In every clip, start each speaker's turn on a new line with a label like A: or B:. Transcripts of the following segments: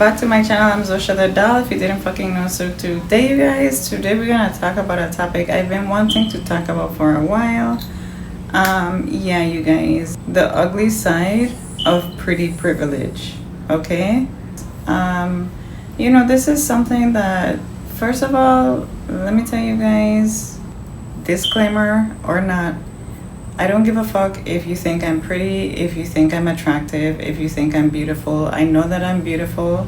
A: back to my channel. I'm Zosha the Doll, if you didn't fucking know. So today, you guys, we're gonna talk about a topic I've been wanting to talk about for a while. Yeah, you guys, the ugly side of pretty privilege. Okay. This is something that, first of all, let me tell you guys, disclaimer or not, I don't give a fuck if you think I'm pretty, if you think I'm attractive, if you think I'm beautiful. I know that I'm beautiful.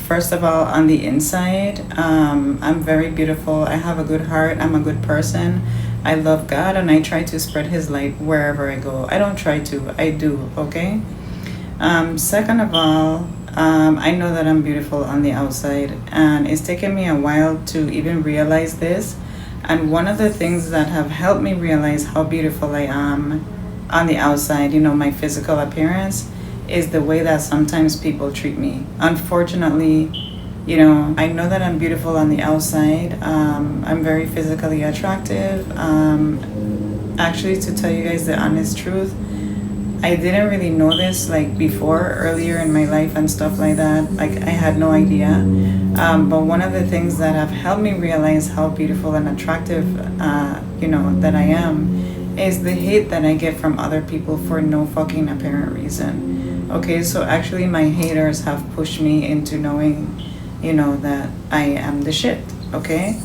A: First of all, on the inside, I'm very beautiful. I have a good heart. I'm a good person. I love God, and I try to spread His light wherever I go. I don't try to, I do, okay? Second of all, I know that I'm beautiful on the outside, and it's taken me a while to even realize this. And one of the things that have helped me realize how beautiful I am on the outside, my physical appearance, is the way that sometimes people treat me. Unfortunately, I know that I'm beautiful on the outside. I'm very physically attractive. Actually, to tell you guys the honest truth, I didn't really know this earlier in my life and stuff like that. I had no idea. But one of the things that have helped me realize how beautiful and attractive, that I am, is the hate that I get from other people for no fucking apparent reason. Okay, so actually my haters have pushed me into knowing, that I am the shit, okay?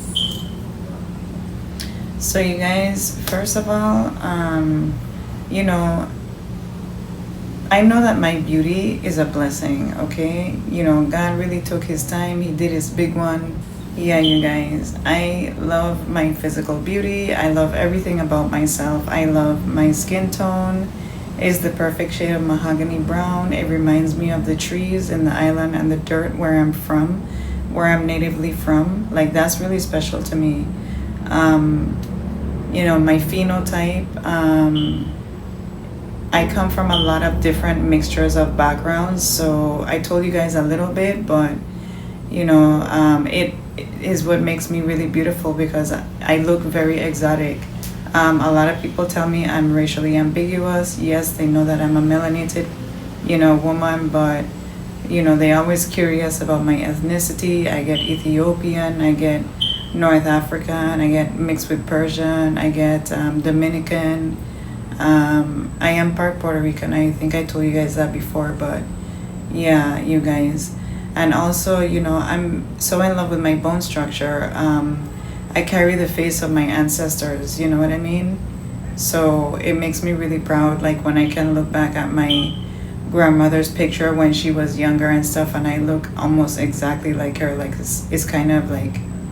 A: So you guys, first of all, I know that my beauty is a blessing, okay? God really took His time. He did His big one. Yeah, you guys, I love my physical beauty. I love everything about myself. I love my skin tone. It's the perfect shade of mahogany brown. It reminds me of the trees in the island and the dirt where I'm from, where I'm natively from. That's really special to me. My phenotype, I come from a lot of different mixtures of backgrounds, so I told you guys a little bit, but it is what makes me really beautiful, because I look very exotic. A lot of people tell me I'm racially ambiguous. Yes, they know that I'm a melanated, woman, but they always curious about my ethnicity. I get Ethiopian, I get North African, I get mixed with Persian, I get Dominican. I am part Puerto Rican. I think I told you guys that before, but yeah, you guys. And also, I'm so in love with my bone structure. I carry the face of my ancestors, you know what I mean? So it makes me really proud, when I can look back at my grandmother's picture when she was younger and stuff, and I look almost exactly like her. It's kind of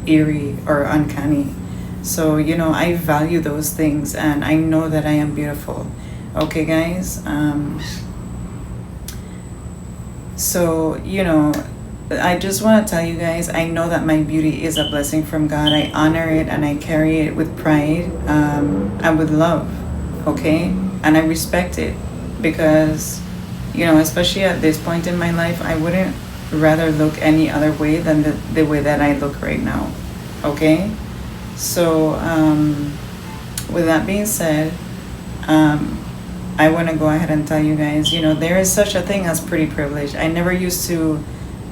A: eerie or uncanny. So, I value those things, and I know that I am beautiful. Okay, guys? I just want to tell you guys, I know that my beauty is a blessing from God. I honor it, and I carry it with pride, and with love, okay? And I respect it, because, especially at this point in my life, I wouldn't rather look any other way than the way that I look right now, okay? So, with that being said, I want to go ahead and tell you guys, there is such a thing as pretty privilege. I never used to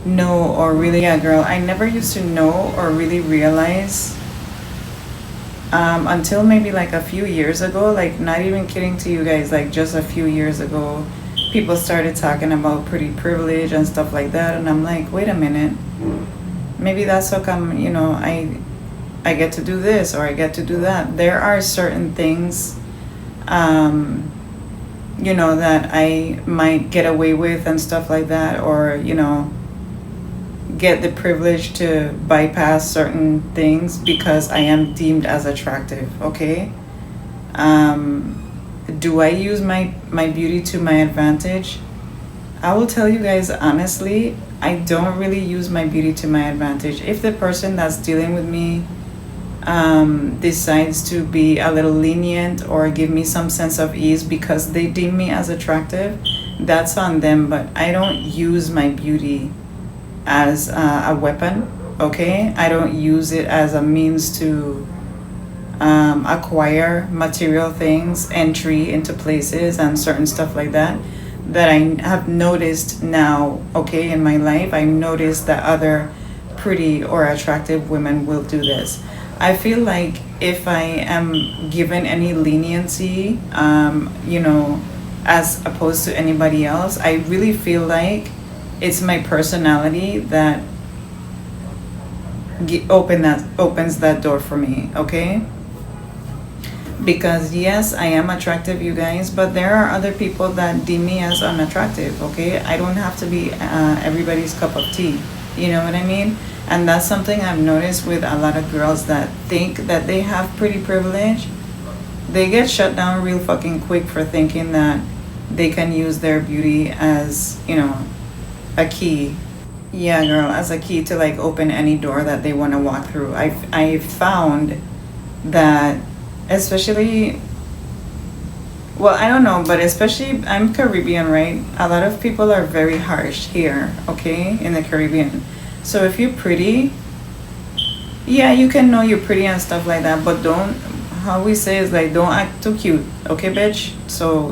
A: know or really, I never used to know or really realize, until maybe a few years ago, not even kidding to you guys, just a few years ago, people started talking about pretty privilege and stuff like that. And I'm like, wait a minute, maybe that's how come, I get to do this or I get to do that. There are certain things, that I might get away with and stuff like that, or, get the privilege to bypass certain things because I am deemed as attractive, okay? Do I use my beauty to my advantage? I will tell you guys honestly, I don't really use my beauty to my advantage. If the person that's dealing with me decides to be a little lenient or give me some sense of ease because they deem me as attractive, that's on them. But I don't use my beauty as a weapon, okay? I don't use it as a means to acquire material things, entry into places and certain stuff like that. that I have noticed now, okay, in my life. I noticed that other pretty or attractive women will do this. I feel like if I am given any leniency, as opposed to anybody else, I really feel like it's my personality that opens that door for me, okay? Because yes, I am attractive, you guys, but there are other people that deem me as unattractive, okay? I don't have to be everybody's cup of tea, you know what I mean? And that's something I've noticed with a lot of girls that think that they have pretty privilege. They get shut down real fucking quick for thinking that they can use their beauty as, a key. Yeah, girl, as a key to like open any door that they want to walk through. I've found that, especially, well, I don't know, but especially, I'm Caribbean, right? A lot of people are very harsh here, okay, in the Caribbean. So if you're pretty, yeah, you can know you're pretty and stuff like that, but don't, how we say is like, don't act too cute, okay, bitch? So,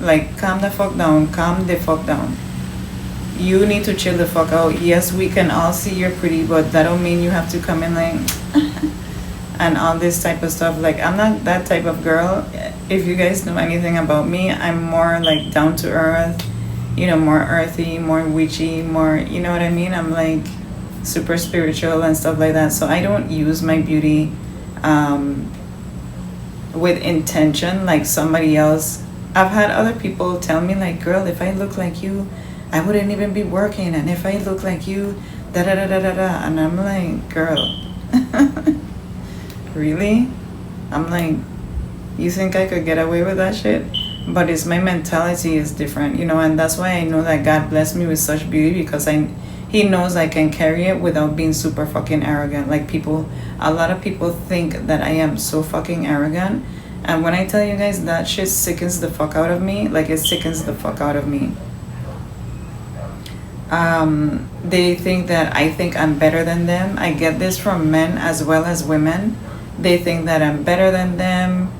A: like, calm the fuck down, calm the fuck down. You need to chill the fuck out. Yes, we can all see you're pretty, but that don't mean you have to come in like, and all this type of stuff. Like, I'm not that type of girl. If you guys know anything about me, I'm more like down to earth, more earthy, more witchy, more, you know what I mean? I'm like super spiritual and stuff like that. So I don't use my beauty with intention like somebody else. I've had other people tell me like, girl, if I look like you, I wouldn't even be working. And if I look like you, da da da da da da. And I'm like, girl, really? I'm like, you think I could get away with that shit? But it's my mentality is different, and that's why I know that God blessed me with such beauty, because He knows I can carry it without being super fucking arrogant. Like a lot of people think that I am so fucking arrogant. And when I tell you guys that shit sickens the fuck out of me, like it sickens the fuck out of me. They think that I think I'm better than them. I get this from men as well as women. They think that I'm better than them.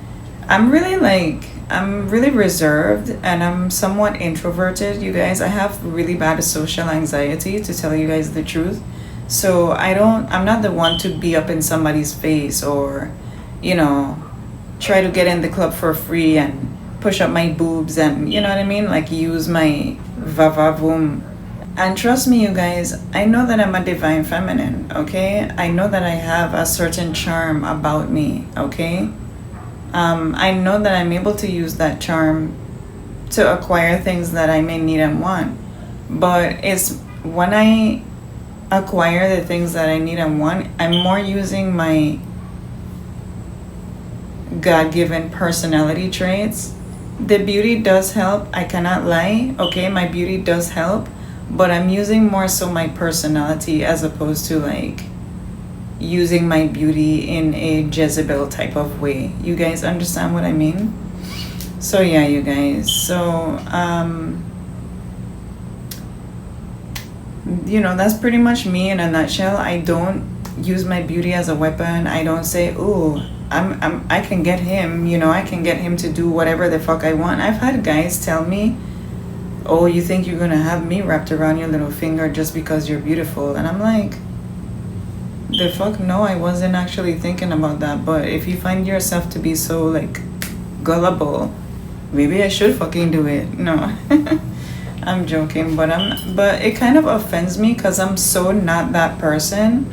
A: I'm really reserved, and I'm somewhat introverted, you guys. I have really bad social anxiety, to tell you guys the truth. So I'm not the one to be up in somebody's face or, try to get in the club for free and push up my boobs and, you know what I mean? Like use my va-va-voom. And trust me, you guys, I know that I'm a divine feminine, okay? I know that I have a certain charm about me, okay? I know that I'm able to use that charm to acquire things that I may need and want. But it's when I acquire the things that I need and want, I'm more using my God-given personality traits. The beauty does help, I cannot lie, okay? My beauty does help. But I'm using more so my personality as opposed to like using my beauty in a Jezebel type of way. You guys understand what I mean? So yeah, you guys. So that's pretty much me in a nutshell. I don't use my beauty as a weapon. I don't say, "Ooh, I can get him." I can get him to do whatever the fuck I want. I've had guys tell me, "Oh, you think you're gonna have me wrapped around your little finger just because you're beautiful?" And I'm like, the fuck no, I wasn't actually thinking about that. But if you find yourself to be so like gullible, maybe I should fucking do it. No. I'm joking, but it kind of offends me because I'm so not that person.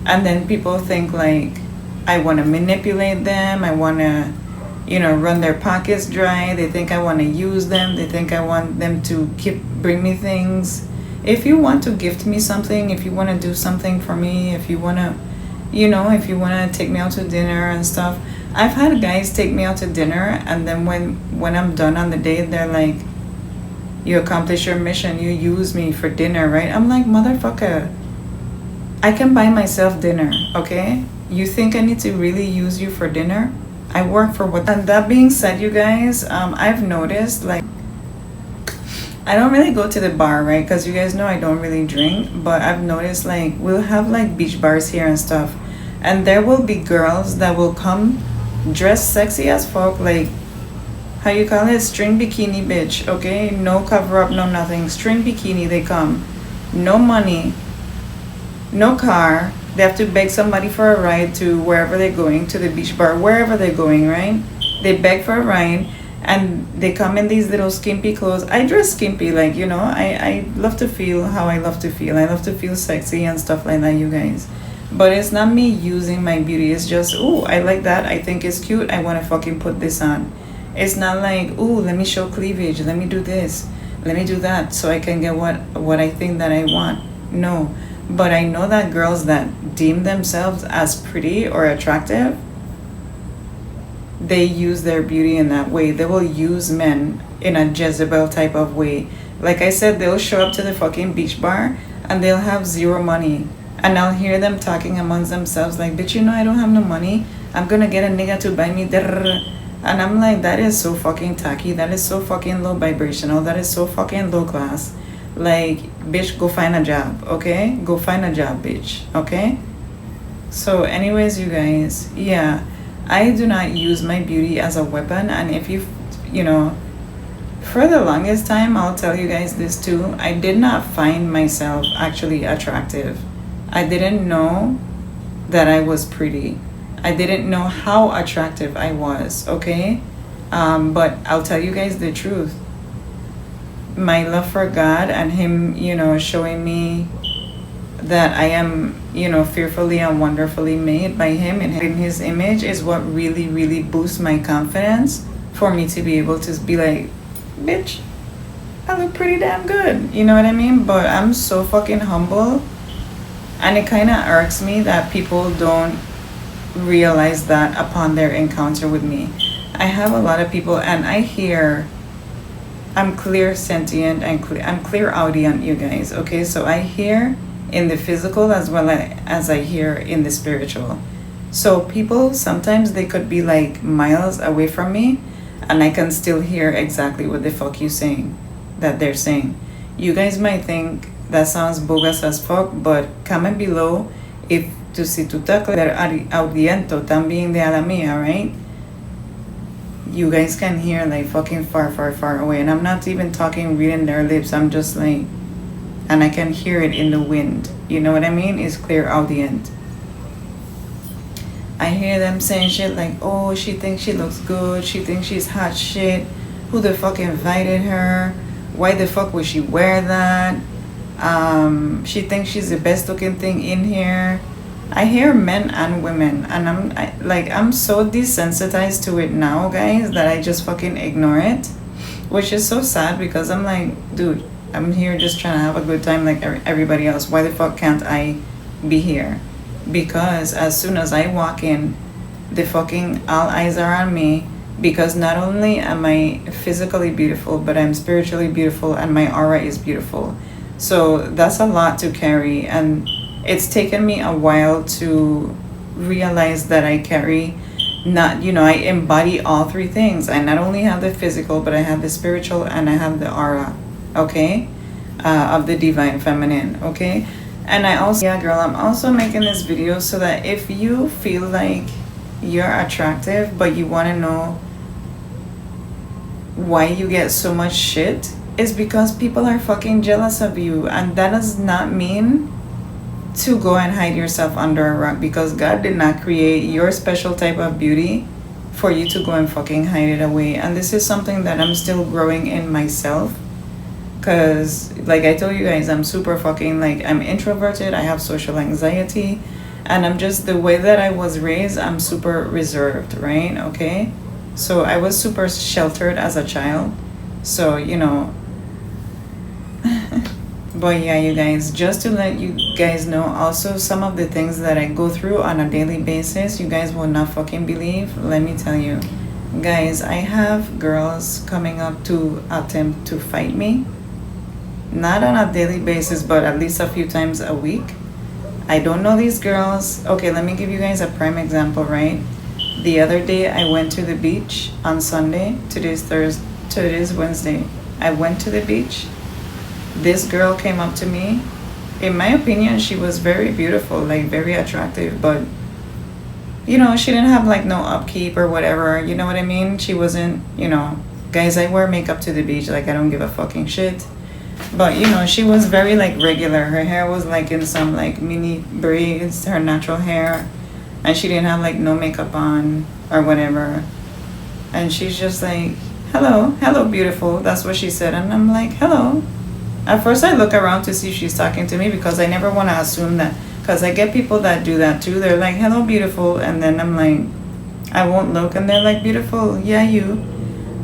A: And then people think like I want to manipulate them, I want to run their pockets dry. They think I want to use them. They think I want them to bring me things. If you want to gift me something, if you want to do something for me, if you want to, if you want to take me out to dinner and stuff. I've had guys take me out to dinner, and then when I'm done on the date, they're like, you accomplish your mission. You use me for dinner, right? I'm like, motherfucker, I can buy myself dinner, okay? You think I need to really use you for dinner? I work for what. And that being said, you guys, I've noticed like I don't really go to the bar, right? Because you guys know I don't really drink. But I've noticed like we'll have like beach bars here and stuff, and there will be girls that will come dressed sexy as fuck. Like, how you call it, string bikini bitch, okay? No cover up, no nothing. String bikini, they come. No money, no car. They have to beg somebody for a ride to wherever they're going, to the beach bar, wherever they're going, right? They beg for a ride and they come in these little skimpy clothes. I dress skimpy, like, you know, I love to feel how I love to feel. I love to feel sexy and stuff like that, you guys. But it's not me using my beauty. It's just, ooh, I like that. I think it's cute. I want to fucking put this on. It's not like, ooh, let me show cleavage. Let me do this. Let me do that so I can get what I think that I want. No. But I know that girls that deem themselves as pretty or attractive, they use their beauty in that way. They will use men in a Jezebel type of way. Like I said, they'll show up to the fucking beach bar and they'll have zero money. And I'll hear them talking amongst themselves like, bitch, you know I don't have no money. I'm gonna get a nigga to buy me. And I'm like, that is so fucking tacky. That is so fucking low vibrational. That is so fucking low class. Like, bitch, go find a job, okay? Go find a job, bitch, okay? So anyways, you guys, yeah, I do not use my beauty as a weapon. And if you know, for the longest time, I'll tell you guys this too, I did not find myself actually attractive. I didn't know that I was pretty. I didn't know how attractive I was, okay? But I'll tell you guys the truth. My love for God and Him, you know, showing me that I am, you know, fearfully and wonderfully made by Him and in His image is what really, really boosts my confidence for me to be able to be like, bitch, I look pretty damn good. You know what I mean? But I'm so fucking humble. And it kind of irks me that people don't realize that upon their encounter with me. I have a lot of people and I hear, I'm clear sentient and I'm clear audient, you guys, okay? So I hear in the physical as well as I hear in the spiritual. So people, sometimes they could be like miles away from me and I can still hear exactly what the fuck you saying, that they're saying. You guys might think that sounds bogus as fuck, but comment below if si tú te audiento también de a la mía, right? You guys can hear like fucking far, far, far away. And I'm not even talking reading their lips. I'm just like, and I can hear it in the wind. You know what I mean? It's clear audient. I hear them saying shit like, oh, she thinks she looks good. She thinks she's hot shit. Who the fuck invited her? Why the fuck would she wear that? She thinks she's the best looking thing in here. I hear men and women, and I'm so desensitized to it now, guys, that I just fucking ignore it, which is so sad because I'm like, dude, I'm here just trying to have a good time like everybody else. Why the fuck can't I be here? Because as soon as I walk in, the fucking all eyes are on me, because not only am I physically beautiful, but I'm spiritually beautiful and my aura is beautiful. So that's a lot to carry, and it's taken me a while to realize that I carry not, you know, I embody all three things. I not only have the physical, but I have the spiritual and I have the aura, okay, of the divine feminine, okay? And I also, yeah, girl, I'm also making this video so that if you feel like you're attractive, but you want to know why you get so much shit, is because people are fucking jealous of you. And that does not mean to go and hide yourself under a rock, because God did not create your special type of beauty for you to go and fucking hide it away. And this is something that I'm still growing in myself, because like I told you guys, I'm super fucking like, I'm introverted, I have social anxiety, and I'm just, the way that I was raised, I'm super reserved, right? Okay, so I was super sheltered as a child, so you know. But yeah, you guys, just to let you guys know also some of the things that I go through on a daily basis, you guys will not fucking believe. Let me tell you guys, I have girls coming up to attempt to fight me, not on a daily basis, but at least a few times a week. I don't know these girls. Okay, let me give you guys a prime example, right? The other day I went to the beach on Sunday. Today's Wednesday. I went to the beach. This girl came up to me. In my opinion, she was very beautiful, like very attractive, but you know, she didn't have like no upkeep or whatever, you know what I mean? She wasn't, you know, Guys, I wear makeup to the beach, like I don't give a fucking shit. But you know, she was very like regular. Her hair was like in some like mini braids, her natural hair, and she didn't have like no makeup on or whatever. And she's just like, hello, hello, beautiful. That's what she said. And I'm like, hello. At first, I look around to see if she's talking to me because I never want to assume that. Because I get people that do that too. They're like, hello, beautiful. And then I'm like, I won't look. And they're like, beautiful. Yeah, you.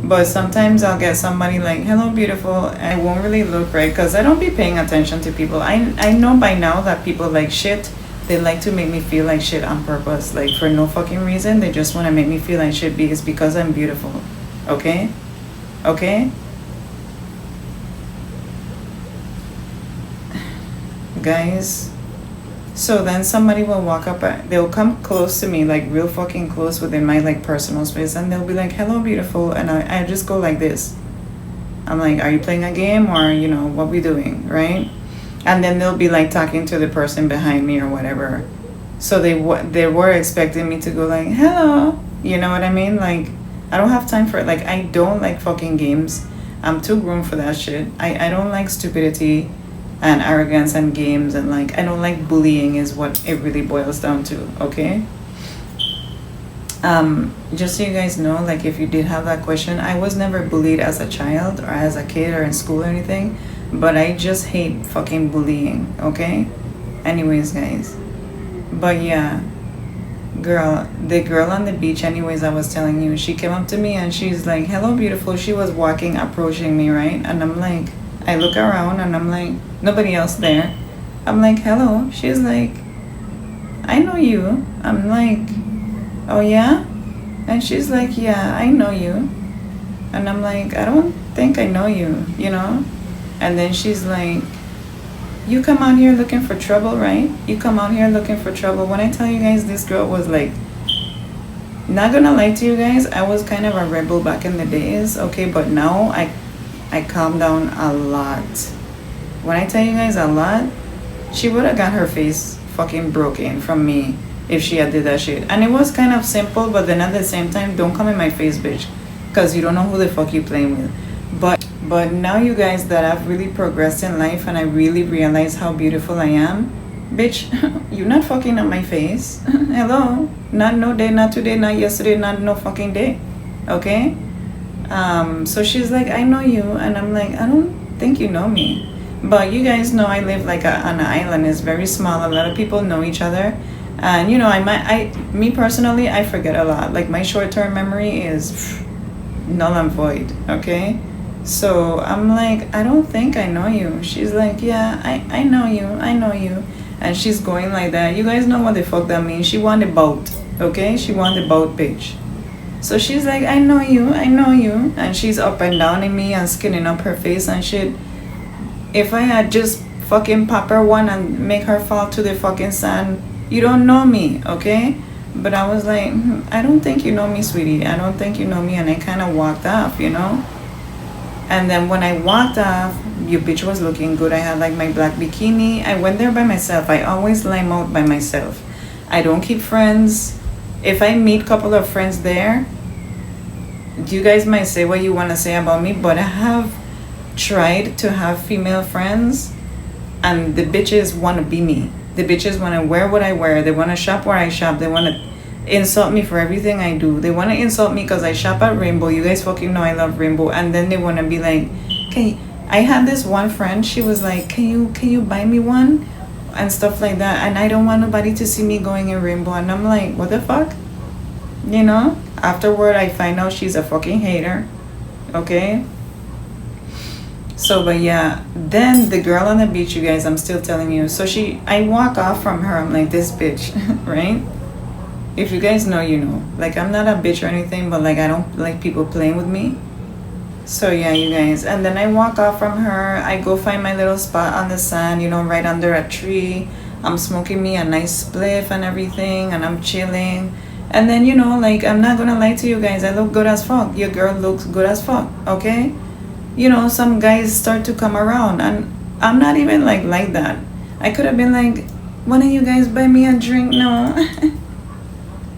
A: But sometimes I'll get somebody like, hello, beautiful. I won't really look, right? Because I don't be paying attention to people. I know by now that people like shit. They like to make me feel like shit on purpose. Like for no fucking reason. They just want to make me feel like shit it's because I'm beautiful. Okay? Okay? Guys. So then somebody will walk up, they'll come close to me, like real fucking close within my like personal space, and they'll be like, hello, beautiful. And I just go like this. I'm like, are you playing a game or, you know, what we doing, right? And then they'll be like talking to the person behind me or whatever. So they were expecting me to go like, hello. You know what I mean? Like, I don't have time for it. Like, I don't like fucking games. I'm too grown for that shit. I don't like stupidity and arrogance and games, and like I don't like bullying is what it really boils down to. Okay, just so you guys know, like if you did have that question, I was never bullied as a child or as a kid or in school or anything, but I just hate fucking bullying. Okay, anyways guys, but yeah, the girl on the beach, anyways, I was telling you, she came up to me and she's like, hello, beautiful. She was walking, approaching me, right? And I'm like, I look around and I'm like, nobody else there. I'm like, hello. She's like, I know you. I'm like, oh yeah? And she's like, yeah, I know you. And I'm like, I don't think I know you, you know? And then she's like, you come out here looking for trouble, right? You come out here looking for trouble. When I tell you guys, this girl was like, not gonna lie to you guys, I was kind of a rebel back in the days, okay? But now I calmed down a lot. When I tell you guys a lot, she would have got her face fucking broken from me if she had did that shit. And it was kind of simple, but then at the same time, don't come in my face, bitch, because you don't know who the fuck you playing with. But now you guys that I've really progressed in life and I really realize how beautiful I am, bitch, you're not fucking on my face. Hello, not no day, not today, not yesterday, not no fucking day. Okay. So she's like, I know you. And I'm like, I don't think you know me. But you guys know I live like on an island. It's very small. A lot of people know each other. And you know, me personally, I forget a lot. Like my short-term memory is null and void. Okay. So I'm like, I don't think I know you. She's like, yeah, I know you. I know you. And she's going like that. You guys know what the fuck that means. She won the boat. Okay. She won the boat, bitch. So she's like, I know you, I know you. And she's up and down in me and skinning up her face and shit. If I had just fucking pop her one and make her fall to the fucking sand, you don't know me, okay? But I was like, I don't think you know me, sweetie. I don't think you know me. And I kind of walked off, you know? And then when I walked off, your bitch was looking good. I had like my black bikini. I went there by myself. I always lime out by myself. I don't keep friends. If I meet a couple of friends there, you guys might say what you want to say about me, but I have tried to have female friends and the bitches want to be me. The bitches want to wear what I wear. They want to shop where I shop. They want to insult me for everything I do. They want to insult me because I shop at Rainbow. You guys fucking know I love Rainbow. And then they want to be like, okay, I had this one friend. She was like, can you buy me one? And stuff like that. And I don't want nobody to see me going in Rainbow. And I'm like, what the fuck? You know? Afterward, I find out she's a fucking hater. Okay? So, but yeah. Then the girl on the beach, you guys, I'm still telling you. So I walk off from her. I'm like, this bitch. Right? If you guys know, you know. Like, I'm not a bitch or anything, but like, I don't like people playing with me. So yeah, you guys. And then I walk off from her. I go find my little spot on the sand, you know, right under a tree. I'm smoking me a nice spliff and everything, and I'm chilling. And then, you know, like, I'm not gonna lie to you guys, I look good as fuck. Your girl looks good as fuck, okay? You know, some guys start to come around, and I'm not even like that. I could have been like, why don't you guys buy me a drink? No.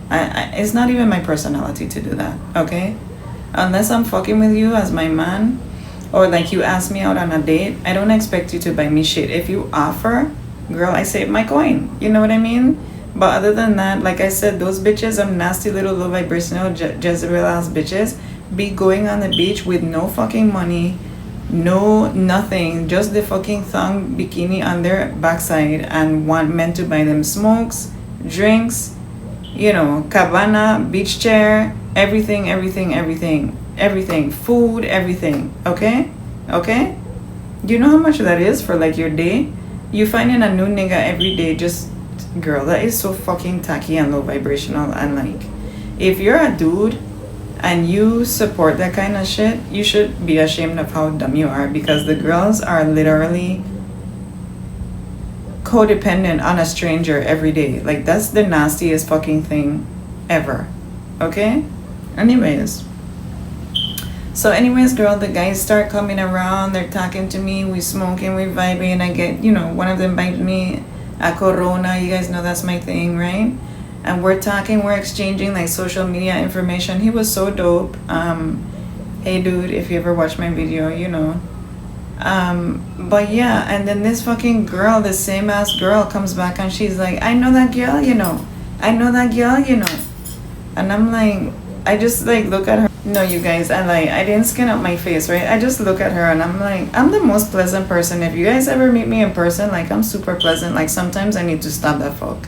A: It's not even my personality to do that, okay? Unless I'm fucking with you as my man, or like you ask me out on a date, I don't expect you to buy me shit. If you offer, girl, I save my coin. You know what I mean? But other than that, like I said, those bitches, nasty little low vibrational Jezebel ass bitches, be going on the beach with no fucking money, no nothing, just the fucking thong bikini on their backside, and want men to buy them smokes, drinks, cabana, beach chair, everything, food, everything. Okay, you know how much that is for like your day? You finding a new nigga every day, just, girl, that is so fucking tacky and low vibrational. And like, if you're a dude and you support that kind of shit, you should be ashamed of how dumb you are, because the girls are literally codependent on a stranger every day. Like, that's the nastiest fucking thing ever. Okay? Anyways, girl, the guys start coming around, they're talking to me, we smoking, we vibing, I get, one of them buys me a Corona. You guys know that's my thing, right? And we're talking, we're exchanging like social media information. He was so dope. Hey dude, if you ever watch my video, but yeah, and then this fucking girl, the same ass girl, comes back and she's like, I know that girl, I know that girl, and I'm like, I just like look at her. No, you guys, I didn't skin up my face, right? I just look at her and I'm like, I'm the most pleasant person. If you guys ever meet me in person, like, I'm super pleasant. Like, sometimes I need to stop that fuck,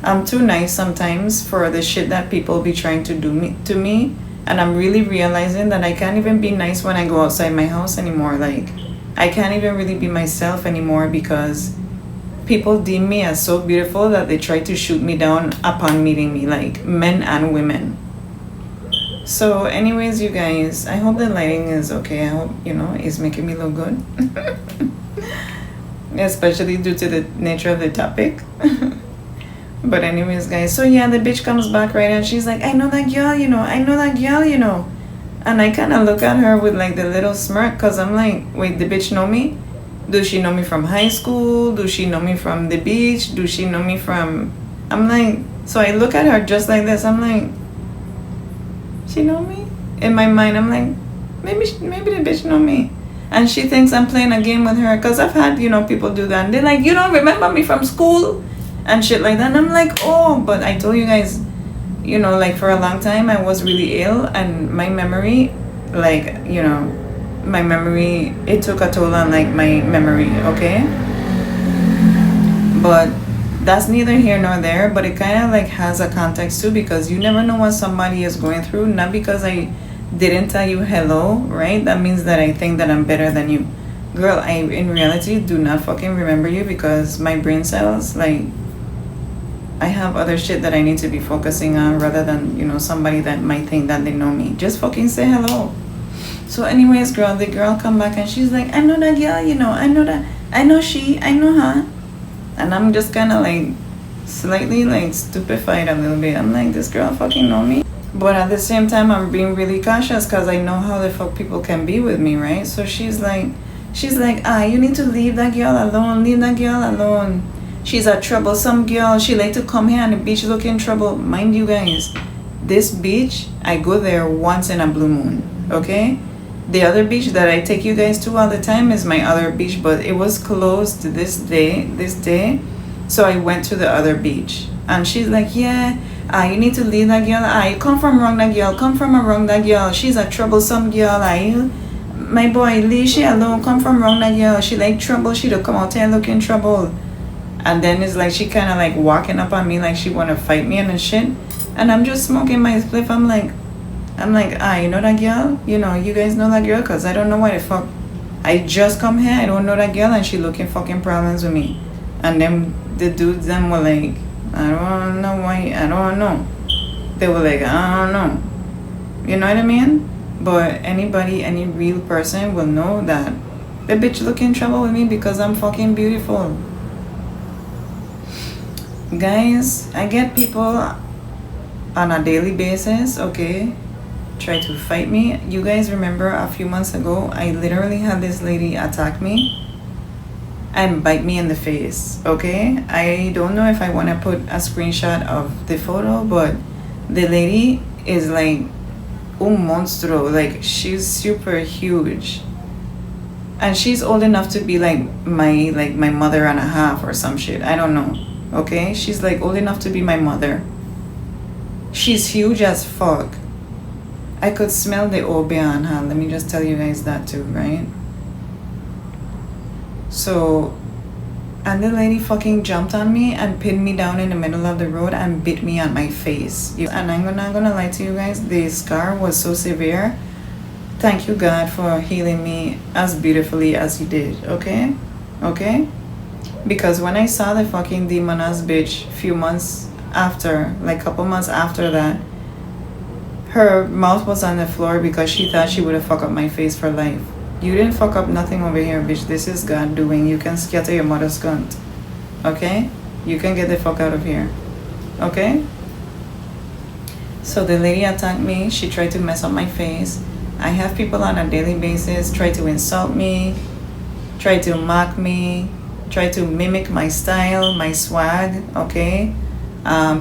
A: I'm too nice sometimes for the shit that people be trying to do to me. And I'm really realizing that I can't even be nice when I go outside my house anymore. Like, I can't even really be myself anymore, because people deem me as so beautiful that they try to shoot me down upon meeting me, like men and women. So anyways, you guys, I hope the lighting is okay. I hope, it's making me look good. Especially due to the nature of the topic. But anyways, guys, so yeah, the bitch comes back, right? And she's like, I know that girl, I know that girl, And I kind of look at her with like the little smirk, because I'm like, wait, the bitch know me? Does she know me from high school? Does she know me from the beach? Does she know me from... I'm like... So I look at her just like this. I'm like... She know me? In my mind, I'm like... Maybe the bitch know me. And she thinks I'm playing a game with her. Because I've had, people do that. And they're like, you don't remember me from school? And shit like that. And I'm like, oh... But I told you guys... like for a long time, I was really ill. And my memory... Like, my memory, it took a toll on like my memory, okay? But that's neither here nor there, but it kind of like has a context too, because you never know what somebody is going through. Not because I didn't tell you hello, right? That means that I think that I'm better than you. Girl, I in reality do not fucking remember you, because my brain cells, like, I have other shit that I need to be focusing on, rather than, somebody that might think that they know me. Just fucking say hello. So anyways, girl, the girl come back and she's like, I know that girl, I know that, I know her. And I'm just kind of like slightly like stupefied a little bit. I'm like, this girl fucking know me. But at the same time, I'm being really cautious, because I know how the fuck people can be with me, right? So she's like, you need to leave that girl alone. She's a troublesome girl. She like to come here on the beach looking trouble. Mind you guys, this beach, I go there once in a blue moon, okay? The other beach that I take you guys to all the time is my other beach, but it was closed this day. So I went to the other beach. And she's like, yeah, you need to leave that girl. You come from around that girl. She's a troublesome girl. My boy, leave she alone. Come from around that girl. She like trouble. She don't come out here looking trouble. And then it's like she kind of like walking up on me like she want to fight me and shit. And I'm just smoking my spliff. I'm like, you know that girl? You guys know that girl? Because I don't know why the fuck. I just come here, I don't know that girl, and she looking fucking problems with me. And then the dudes them were like, I don't know why, I don't know. They were like, I don't know. You know what I mean? But any real person will know that the bitch looking trouble with me because I'm fucking beautiful. Guys, I get people on a daily basis, okay, try to fight me. You guys remember a few months ago, I literally had this lady attack me and bite me in the face, okay? I don't know if I want to put a screenshot of the photo, but the lady is like un monstruo. Like, she's super huge. And she's old enough to be like my mother and a half or some shit. I don't know. Okay? She's like old enough to be my mother. She's huge as fuck. I could smell the obe on her. Let me just tell you guys that too, right? So, and the lady fucking jumped on me and pinned me down in the middle of the road and bit me on my face. And I'm not gonna lie to you guys, the scar was so severe. Thank you, God, for healing me as beautifully as He did, okay? Okay? Because when I saw the fucking demon ass bitch few months after, like couple months after that, her mouth was on the floor because she thought she would have fucked up my face for life. You didn't fuck up nothing over here, bitch. This is God doing. You can scatter your mother's cunt. Okay? You can get the fuck out of here. Okay? So the lady attacked me. She tried to mess up my face. I have people on a daily basis try to insult me, try to mock me, try to mimic my style, my swag, okay?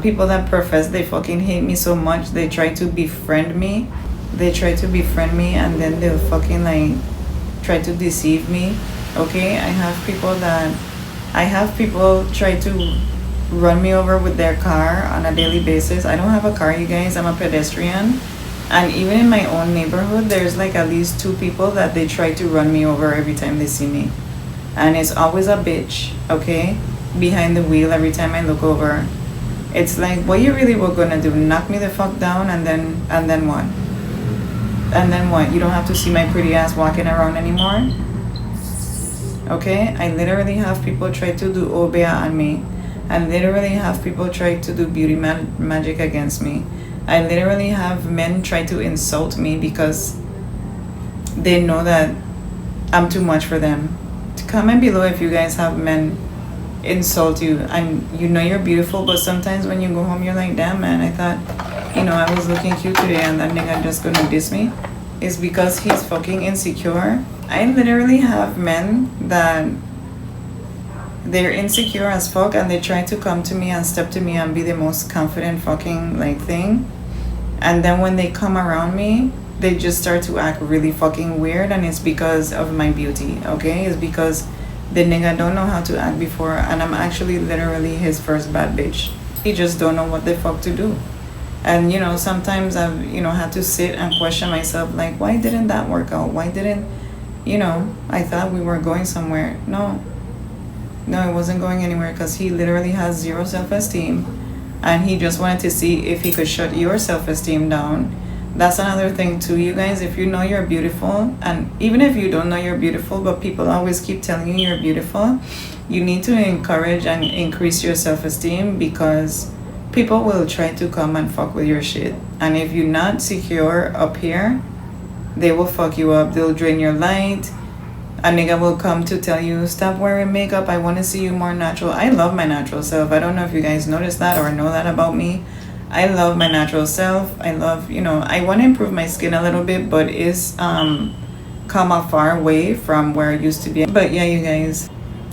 A: People that profess they fucking hate me so much, they try to befriend me. They try to befriend me and then they'll fucking like try to deceive me, okay? I have people try to run me over with their car on a daily basis. I don't have a car, you guys. I'm a pedestrian. And even in my own neighborhood, there's like at least 2 people that they try to run me over every time they see me. And it's always a bitch, okay? Behind the wheel every time I look over. It's like, what you really were gonna do? Knock me the fuck down and then what? And then what? You don't have to see my pretty ass walking around anymore? Okay? I literally have people try to do obea on me. I literally have people try to do beauty magic against me. I literally have men try to insult me because they know that I'm too much for them. Comment below if you guys have men insult you and you know you're beautiful, but sometimes when you go home you're like, damn man, I thought, you know, I was looking cute today and that nigga just gonna diss me. It's because he's fucking insecure. I literally have men that they're insecure as fuck and they try to come to me and step to me and be the most confident fucking like thing. And then when they come around me, they just start to act really fucking weird, and it's because of my beauty, okay? It's because the nigga don't know how to act before, and I'm actually literally his first bad bitch. He just don't know what the fuck to do. And, you know, sometimes I've, you know, had to sit and question myself, like, why didn't that work out? Why didn't, you know, I thought we were going somewhere. No, it wasn't going anywhere because he literally has 0 self-esteem. And he just wanted to see if he could shut your self-esteem down. That's another thing too, you guys. If you know you're beautiful, and even if you don't know you're beautiful, but people always keep telling you you're beautiful, you need to encourage and increase your self-esteem, because people will try to come and fuck with your shit. And if you're not secure up here, they will fuck you up. They'll drain your light. A nigga will come to tell you, stop wearing makeup, I want to see you more natural. I love my natural self. I don't know if you guys noticed that or know that about me. I love my natural self. I love, you know, I want to improve my skin a little bit, but it's come a far way from where it used to be. But yeah, you guys,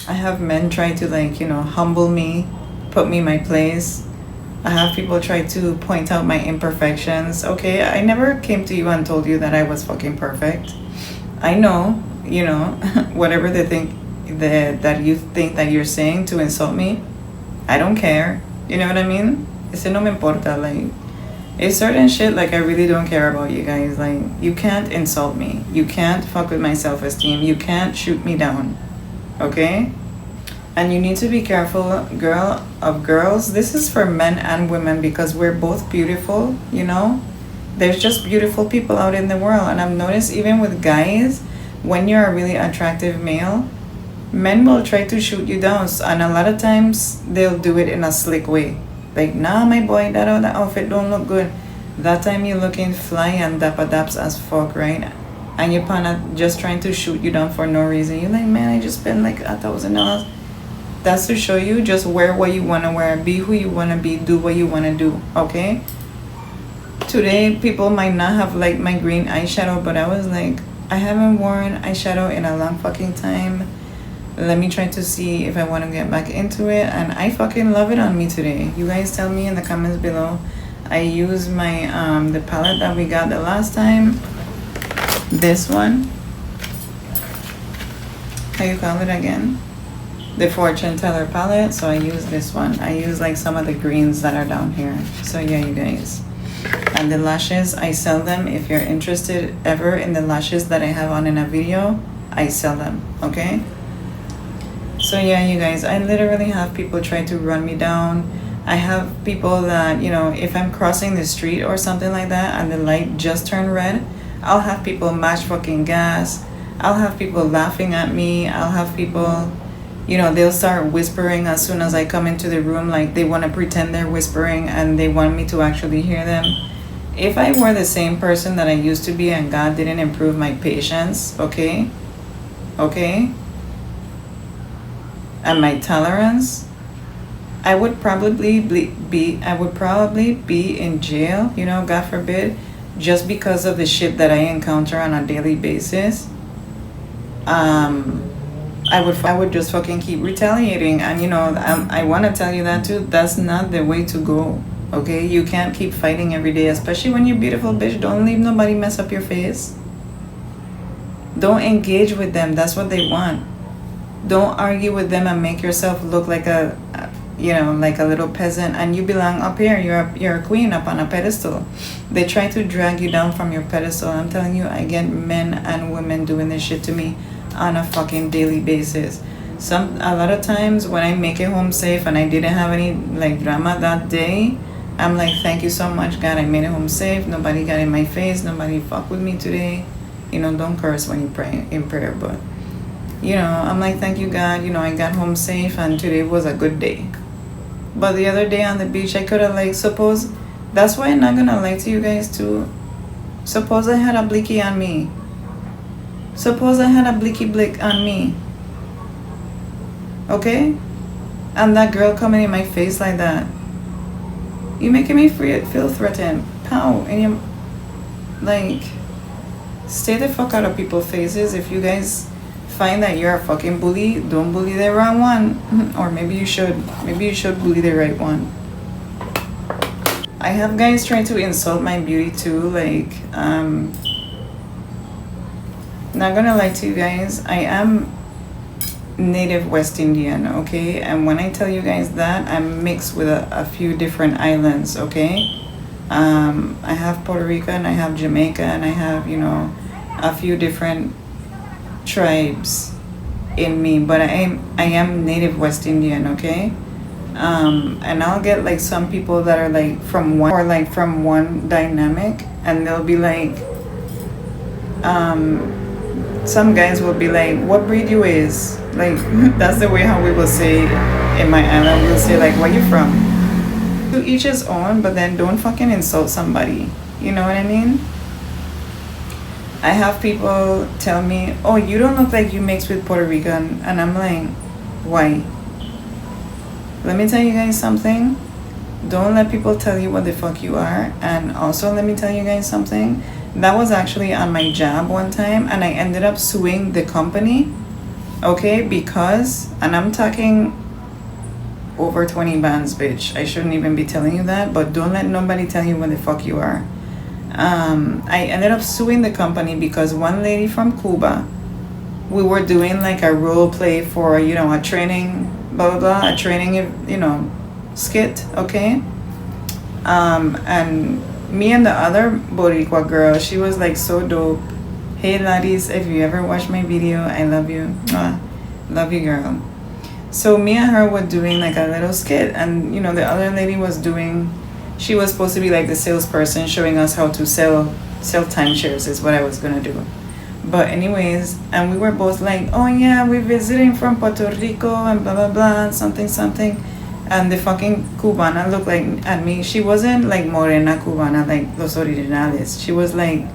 A: I have men try to, like, you know, humble me, put me in my place. I have people try to point out my imperfections. Okay, I never came to you and told you that I was fucking perfect. I know, you know, whatever they think that you think that you're saying to insult me, I don't care. You know what I mean? Ese no me importa. Like, it's certain shit, like, I really don't care about, you guys. Like, you can't insult me. You can't fuck with my self-esteem. You can't shoot me down. Okay? And you need to be careful, of girls. This is for men and women, because we're both beautiful, you know? There's just beautiful people out in the world. And I've noticed even with guys, when you're a really attractive male, men will try to shoot you down. And a lot of times, they'll do it in a slick way. Like, nah, my boy, that outfit don't look good. That time you're looking fly and dapper-daps as fuck, right? And your partner just trying to shoot you down for no reason. You're like, man, I just spent like $1,000. That's to show you, just wear what you want to wear. Be who you want to be. Do what you want to do, okay? Today, people might not have liked my green eyeshadow, but I was like, I haven't worn eyeshadow in a long fucking time. Let me try to see if I want to get back into it. And I fucking love it on me today. You guys tell me in the comments below. I use my the palette that we got the last time. This one. How you call it again? The fortune teller palette. So I use this one. I use like some of the greens that are down here. So yeah, you guys. And the lashes, I sell them. If you're interested ever in the lashes that I have on in a video, I sell them. Okay. So yeah, you guys, I literally have people try to run me down. I have people that, you know, if I'm crossing the street or something like that and the light just turned red, I'll have people match fucking gas. I'll have people laughing at me. I'll have people, you know, they'll start whispering as soon as I come into the room, like they want to pretend they're whispering and they want me to actually hear them. If I were the same person that I used to be and God didn't improve my patience, okay? And my tolerance, I would probably be in jail, you know, God forbid, just because of the shit that I encounter on a daily basis. I would just fucking keep retaliating. And you know, I want to tell you that too. That's not the way to go. Okay, you can't keep fighting every day, especially when you're beautiful, bitch. Don't leave nobody mess up your face. Don't engage with them. That's what they want. Don't argue with them and make yourself look like a, you know, like a little peasant, and you belong up here. You're a queen up on a pedestal. They try to drag you down from your pedestal. I'm telling you, I get men and women doing this shit to me on a fucking daily basis. A lot of times when I make it home safe and I didn't have any like drama that day, I'm like, thank you so much, God. I made it home safe. Nobody got in my face. Nobody fucked with me today. You know, don't curse when you pray in prayer, but you know, I'm like, thank you, God. You know, I got home safe and today was a good day. But the other day on the beach, I could have like, suppose, that's why I'm not gonna lie to you guys too. Suppose I had a blicky on me. Suppose I had a blicky blick on me. Okay? And that girl coming in my face like that. You making me feel threatened. Pow. And you, like, stay the fuck out of people's faces. If you guys find that you're a fucking bully, don't bully the wrong one. Or maybe you should bully the right one. I have guys trying to insult my beauty too, like not gonna lie to you guys, I am native West Indian, okay? And when I tell you guys that, I'm mixed with a few different islands, okay? I have Puerto Rico and I have Jamaica and I have, you know, a few different tribes in me, but I am native West Indian, okay? And I'll get like some people that are like from one dynamic, and they'll be like, some guys will be like, what breed you is? Like, that's the way how we will say in my island, we'll say like, where you from? To each his own, but then don't fucking insult somebody. You know what I mean? I have people tell me, oh, you don't look like you mixed with Puerto Rican. And I'm like, why? Let me tell you guys something. Don't let people tell you what the fuck you are. And also, let me tell you guys something. That was actually on my job one time, and I ended up suing the company, okay, because, and I'm talking over 20 bands, bitch. I shouldn't even be telling you that, but don't let nobody tell you what the fuck you are. I ended up suing the company because one lady from Cuba, we were doing like a role play for, you know, a training, blah, blah, blah, a training, you know, skit, okay? And me and the other Boricua girl, she was like so dope. Hey ladies, if you ever watch my video, I love you. Mwah. Love you, girl. So me and her were doing like a little skit, and you know, the other lady was doing, she was supposed to be like the salesperson showing us how to sell timeshares is what I was gonna do. But anyways, and we were both like, oh yeah, we're visiting from Puerto Rico and blah blah blah, something something. And the fucking Cubana looked like at me. She wasn't like morena Cubana like los originales. She was like,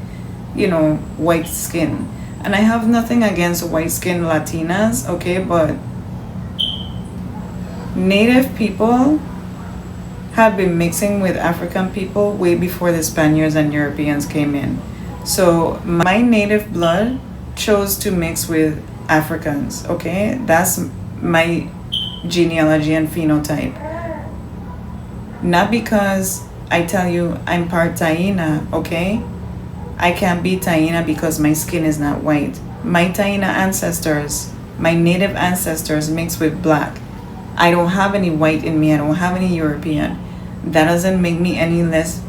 A: you know, white skin. And I have nothing against white skin Latinas, okay, but native people have been mixing with African people way before the Spaniards and Europeans came in. So my native blood chose to mix with Africans, okay? That's my genealogy and phenotype. Not because I tell you, I'm part Taina, okay? I can't be Taina because my skin is not white. My Taina ancestors, my native ancestors mixed with black. I don't have any white in me. I don't have any European. That doesn't make me any less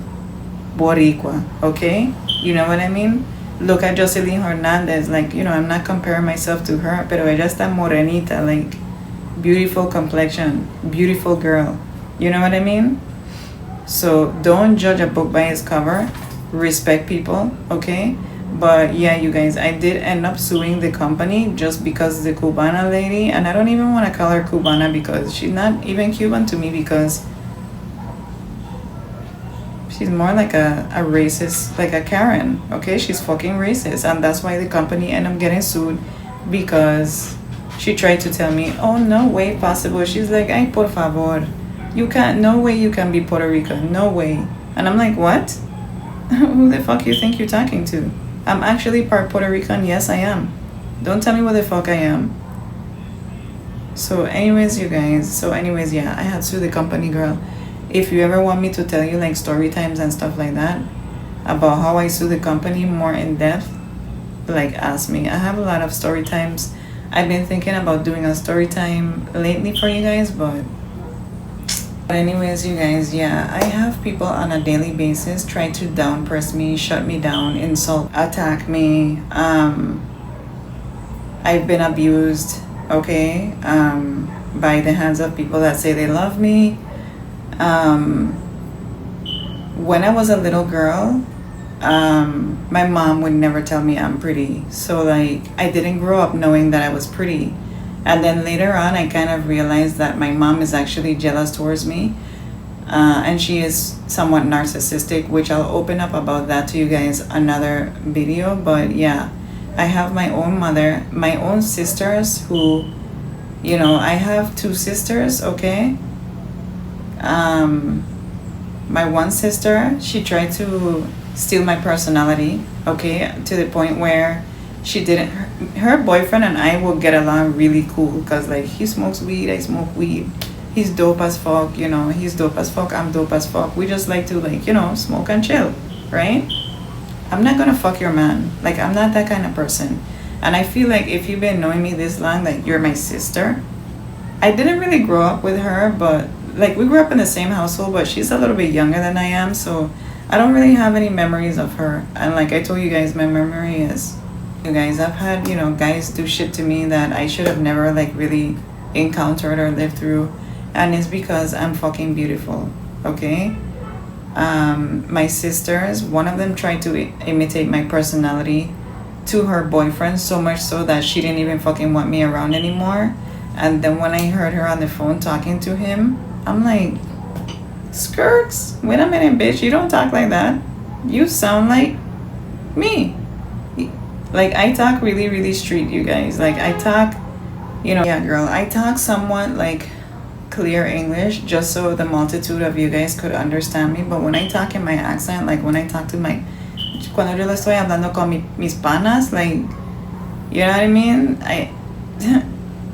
A: Boricua, okay? You know what I mean? Look at Jocelyn Hernandez. Like, you know, I'm not comparing myself to her, pero ella está morenita, like, beautiful complexion, beautiful girl. You know what I mean? So don't judge a book by its cover. Respect people, okay? But yeah, you guys, I did end up suing the company just because the Cubana lady, and I don't even want to call her Cubana because she's not even Cuban to me, because she's more like a racist, like a Karen, okay? She's fucking racist, and that's why the company ended up getting sued, because she tried to tell me, oh, no way possible. She's like, ay, por favor, you can't, no way you can be Puerto Rican, no way. And I'm like, what? Who the fuck you think you're talking to? I'm actually part Puerto Rican. Yes, I am. Don't tell me what the fuck I am. So anyways, you guys. So anyways, yeah, I had sued the company, girl. If you ever want me to tell you like story times and stuff like that about how I sue the company more in depth, like ask me. I have a lot of story times. I've been thinking about doing a story time lately for you guys, but anyways, you guys, yeah, I have people on a daily basis try to down press me, shut me down, insult, attack me. I've been abused, okay, by the hands of people that say they love me. When I was a little girl, my mom would never tell me I'm pretty. So like, I didn't grow up knowing that I was pretty. And then later on, I kind of realized that my mom is actually jealous towards me. And she is somewhat narcissistic, which I'll open up about that to you guys another video. But yeah, I have my own mother, my own sisters who, you know, I have two sisters, okay? My one sister, she tried to steal my personality, okay? To the point where she didn't, her boyfriend and I will get along really cool, because like he smokes weed, I smoke weed, he's dope as fuck, you know, he's dope as fuck, I'm dope as fuck. We just like to, like, you know, smoke and chill, right? I'm not gonna fuck your man. Like, I'm not that kind of person. And I feel like if you've been knowing me this long, like, you're my sister. I didn't really grow up with her, but like, we grew up in the same household, but she's a little bit younger than I am, so I don't really have any memories of her. And like I told you guys, my memory is, you guys, I've had, you know, guys do shit to me that I should have never like really encountered or lived through, and it's because I'm fucking beautiful, okay? My sisters, one of them tried to imitate my personality to her boyfriend, so much so that she didn't even fucking want me around anymore. And then when I heard her on the phone talking to him, I'm like, Skirks, wait a minute, bitch, you don't talk like that. You sound like me. Like, I talk really, really street, you guys. Like, I talk, you know, yeah, girl, I talk somewhat, like, clear English, just so the multitude of you guys could understand me. But when I talk in my accent, like, when I talk to my, cuando yo le estoy hablando con mis panas, like, you know what I mean?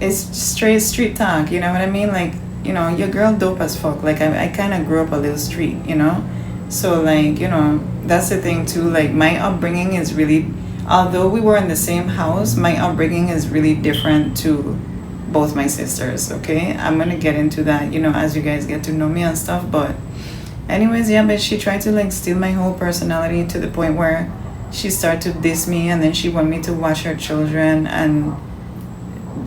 A: It's straight street talk, you know what I mean? Like, you know, your girl dope as fuck. Like, I kind of grew up a little street, you know? So, like, you know, that's the thing, too. Like, my upbringing is really, although we were in the same house, my upbringing is really different to both my sisters, okay? I'm gonna get into that, you know, as you guys get to know me and stuff. But anyways, yeah, but she tried to, like, steal my whole personality to the point where she started to diss me, and then she wanted me to watch her children, and,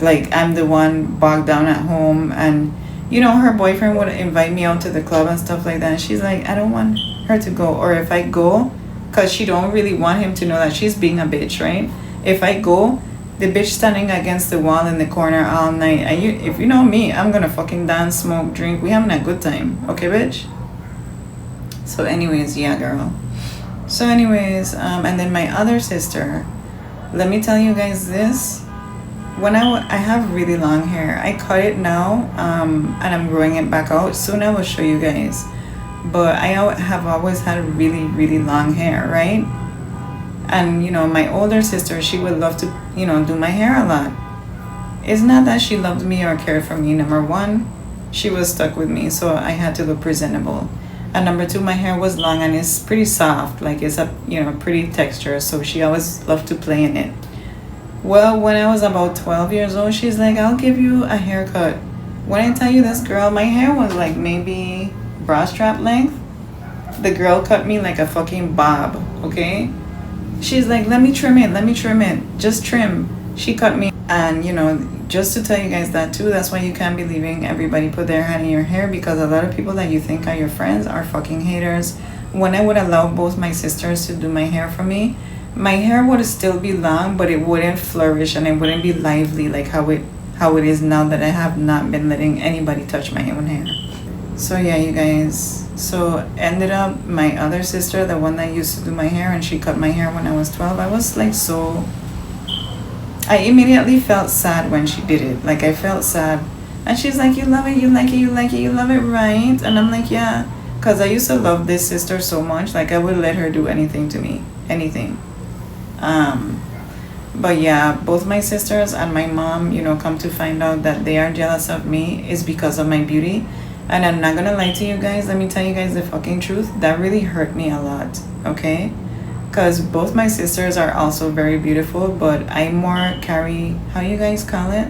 A: like, I'm the one bogged down at home. And, you know, her boyfriend would invite me out to the club and stuff like that, and she's like, I don't want her to go. Or if I go, because she don't really want him to know that she's being a bitch, right? If I go, the bitch standing against the wall in the corner all night. And if you know me, I'm gonna fucking dance, smoke, drink. We having a good time, okay, bitch? So anyways, yeah, girl. So anyways, and then my other sister, let me tell you guys this. When I have really long hair, I cut it now, and I'm growing it back out. Soon I will show you guys. But I have always had really, really long hair, right? And, you know, my older sister, she would love to, you know, do my hair a lot. It's not that she loved me or cared for me. Number one, she was stuck with me, so I had to look presentable. And number two, my hair was long and it's pretty soft, like it's a pretty texture. So she always loved to play in it. Well, when I was about 12 years old, she's like, I'll give you a haircut. When I tell you this girl, my hair was like maybe bra strap length. The girl cut me like a fucking bob, okay? She's like, let me trim it, just trim. She cut me. And just to tell you guys that too, that's why you can't be leaving everybody put their hand in your hair, because a lot of people that you think are your friends are fucking haters. When I would allow both my sisters to do my hair for me, my hair would still be long, but it wouldn't flourish and it wouldn't be lively like how it is now that I have not been letting anybody touch my own hair. So yeah, you guys. So ended up my other sister, the one that used to do my hair, and she cut my hair when I was 12. I was like I immediately felt sad when she did it. Like I felt sad. And she's like, you love it, you like it, you like it, you love it, right? And I'm like, yeah. Because I used to love this sister so much. Like I would let her do anything to me. Anything. But yeah, both my sisters and my mom, come to find out that they are jealous of me is because of my beauty. And I'm not gonna lie to you guys. Let me tell you guys the fucking truth. That really hurt me a lot. Okay? Because both my sisters are also very beautiful, but I more carry, how you guys call it?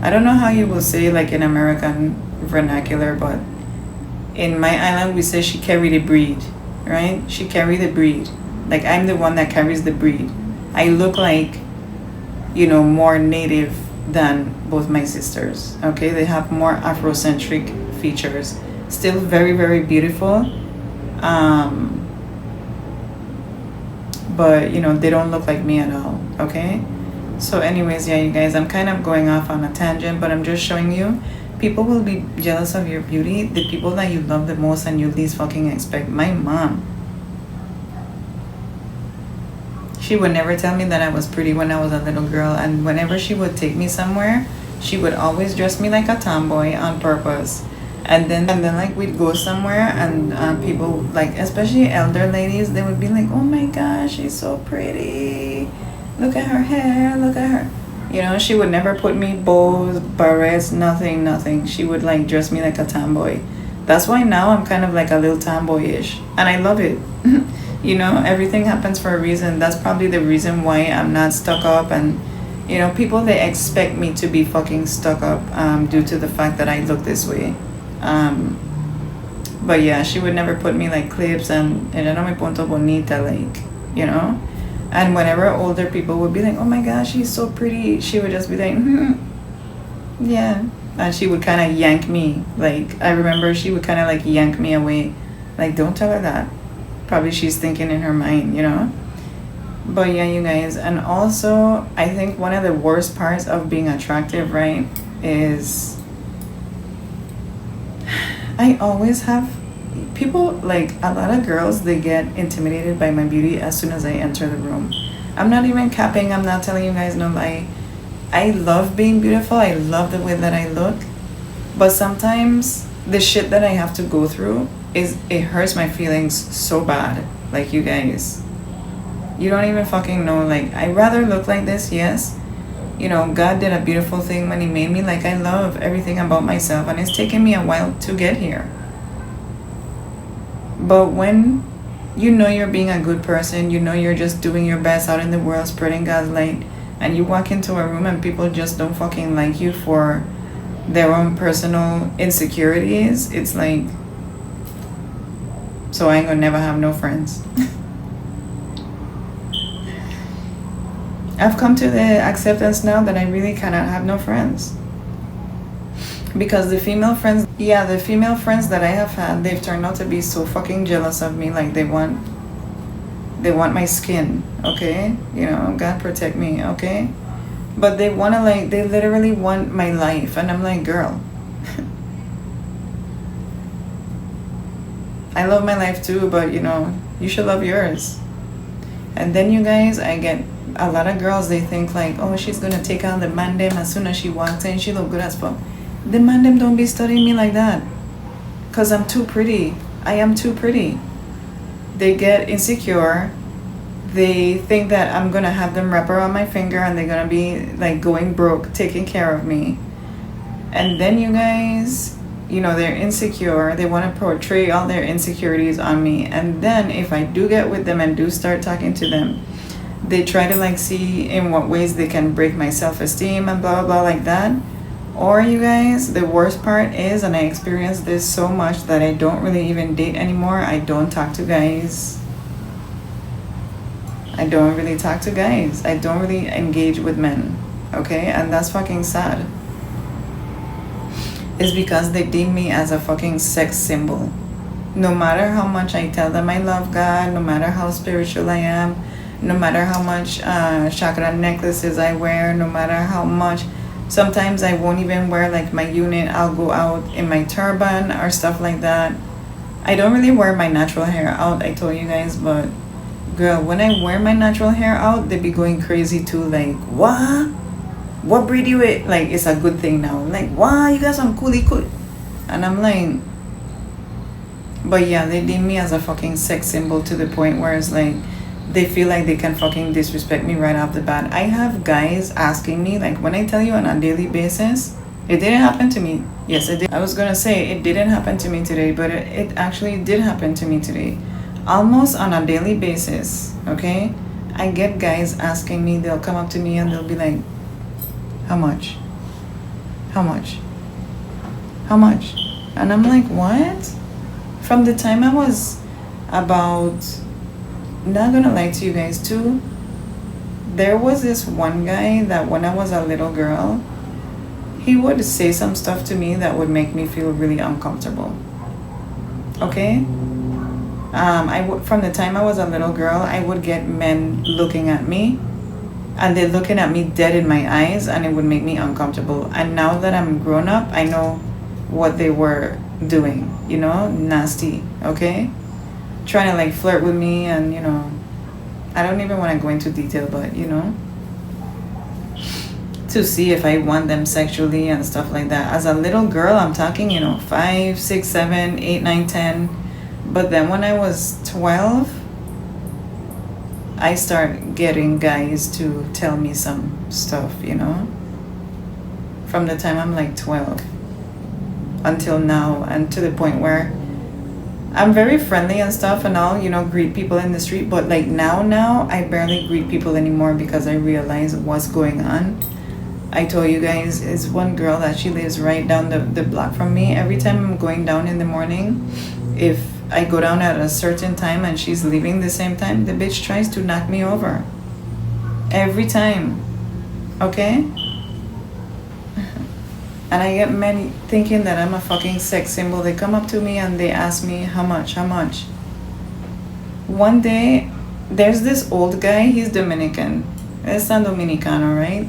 A: I don't know how you will say like in American vernacular, but in my island we say she carry the breed, right? She carry the breed. Like I'm the one that carries the breed. I look like, more native than both my sisters, okay? They have more Afrocentric features. Still very, very beautiful. But they don't look like me at all, okay? So anyways, yeah, you guys, I'm kind of going off on a tangent, but I'm just showing you people will be jealous of your beauty, the people that you love the most and you least fucking expect. My mom, she would never tell me that I was pretty when I was a little girl, and whenever she would take me somewhere, she would always dress me like a tomboy on purpose. And then like we'd go somewhere and people, like especially elder ladies, they would be like, oh my gosh, she's so pretty, look at her hair, look at her. She would never put me bows, barrettes, nothing. She would like dress me like a tomboy. That's why now I'm kind of like a little tomboyish, and I love it. Everything happens for a reason. That's probably the reason why I'm not stuck up. And people, they expect me to be fucking stuck up due to the fact that I look this way. But yeah, she would never put me like clips and ella no me punto bonita, like, and whenever older people would be like, oh my gosh, she's so pretty, she would just be like, yeah. And she would kind of yank me, like I remember she would kind of like yank me away, like don't tell her that. Probably she's thinking in her mind, But yeah, you guys, and also I think one of the worst parts of being attractive, right, is I always have people, like a lot of girls, they get intimidated by my beauty as soon as I enter the room. I'm not even capping, I'm not telling you guys no lie. I love being beautiful, I love the way that I look, but sometimes the shit that I have to go through it hurts my feelings so bad. Like you guys, you don't even fucking know. Like I rather look like this, yes. God did a beautiful thing when he made me. Like I love everything about myself, and it's taken me a while to get here. But when you're being a good person, you're just doing your best out in the world, spreading God's light, and you walk into a room and people just don't fucking like you for their own personal insecurities, it's like, so I ain't gonna never have no friends. I've come to the acceptance now that I really cannot have no friends. Because the female friends that I have had, they've turned out to be so fucking jealous of me. Like they want my skin, okay? God protect me, okay? But they literally want my life. And I'm like, girl, I love my life too, but you should love yours. And then you guys, I get a lot of girls, they think like, oh, she's gonna take on the man dem as soon as she walks in, she look good as fuck. The man dem don't be studying me like that, cause I'm too pretty. I am too pretty. They get insecure. They think that I'm gonna have them wrap around my finger and they're gonna be like going broke taking care of me. And then you guys, you know, they're insecure. They want to portray all their insecurities on me. And then if I do get with them and do start talking to them, they try to like see in what ways they can break my self-esteem and blah, blah, blah, like that. Or you guys, the worst part is, and I experienced this so much that I don't really even date anymore. I don't talk to guys. I don't really talk to guys. I don't really engage with men. Okay? And that's fucking sad. It's because they deem me as a fucking sex symbol. No matter how much I tell them I love God, no matter how spiritual I am, no matter how much chakra necklaces I wear, no matter how much, sometimes I won't even wear like my unit. I'll go out in my turban or stuff like that. I don't really wear my natural hair out, I told you guys, but girl, when I wear my natural hair out, they be going crazy too. Like, what breed you with? Like, it's a good thing now. Like, wow, you got some coolie cool. And I'm like, but yeah, they deem me as a fucking sex symbol to the point where it's like, they feel like they can fucking disrespect me right off the bat. I have guys asking me, like, when I tell you on a daily basis, it didn't happen to me. Yes, it did. I was gonna say it didn't happen to me today, but it actually did happen to me today. Almost on a daily basis, okay? I get guys asking me, they'll come up to me and they'll be like, how much? How much? How much? And I'm like, what? From the time I was about, not gonna lie to you guys too, there was this one guy that when I was a little girl, he would say some stuff to me that would make me feel really uncomfortable. Okay? From the time I was a little girl, I would get men looking at me, and they're looking at me dead in my eyes, and it would make me uncomfortable. And now that I'm grown up, I know what they were doing, you know, nasty, okay? Trying to like flirt with me, and you know, I don't even want to go into detail, but you know, to see if I want them sexually and stuff like that. As a little girl, I'm talking, you know, 5, 6, 7, 8, 9, 10. But then when I was 12, I start getting guys to tell me some stuff, you know, from the time I'm like 12 until now, and to the point where I'm very friendly and stuff, and I'll, you know, greet people in the street. But like now I barely greet people anymore because I realize what's going on. I told you guys, is one girl that she lives right down the block from me. Every time I'm going down in the morning, if I go down at a certain time and she's leaving the same time, the bitch tries to knock me over. Every time. Okay? And I get men thinking that I'm a fucking sex symbol. They come up to me and they ask me, how much? One day, there's this old guy, he's Dominican. Es San Dominicano, right?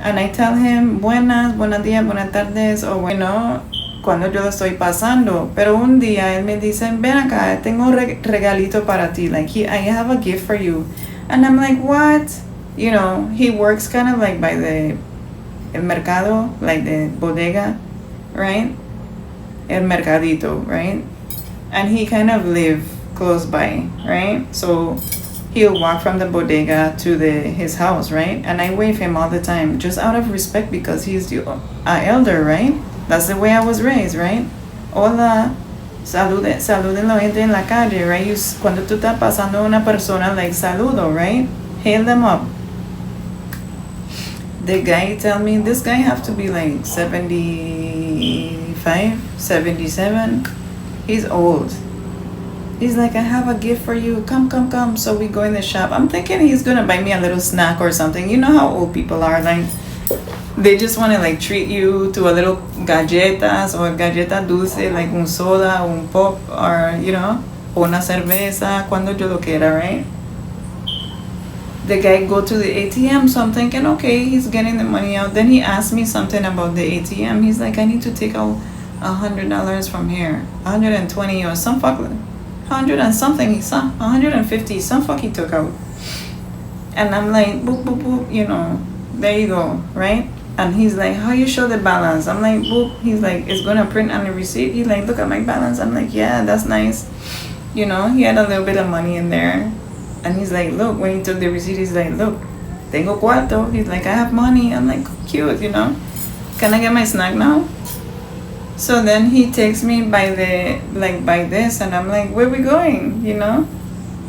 A: And I tell him, buenos días, buenas tardes, o bueno, cuando yo lo estoy pasando. Pero un día él me dice, ven acá, tengo un regalito para ti. Like, I have a gift for you. And I'm like, what? You know, he works kind of like by el mercado, like the bodega, right? El mercadito, right? And he kind of live close by, right? So he'll walk from the bodega to his house, right? And I wave him all the time, just out of respect, because he's the elder, right? That's the way I was raised, right? Hola, saluden la gente en la calle, right? Cuando tú estás pasando una persona, like, saludo, right? Hail them up. The guy tell me, this guy have to be like 75, 77. He's old. He's like, I have a gift for you. Come. So we go in the shop. I'm thinking he's gonna buy me a little snack or something. You know how old people are, like, they just want to like treat you to a little galletas or galleta dulce, like un soda, un pop, or you know, una cerveza, cuando yo lo quiera, right? The guy go to the ATM, so I'm thinking, okay, he's getting the money out. Then he asked me something about the ATM. He's like, I need to take out $100 from here, 120 or some fuck, 100 and something. He saw 150, some fuck he took out. And I'm like, boop, boop, boop, you know, there you go, right? And he's like, how you show the balance? I'm like, boop. He's like, it's gonna print on the receipt. He's like, look at my balance. I'm like, yeah, that's nice. You know, he had a little bit of money in there. And he's like, look, when he took the receipt, he's like, look, tengo cuarto. He's like, I have money. I'm like, cute, you know. Can I get my snack now? So then he takes me by the by this, and I'm like, where we going? You know?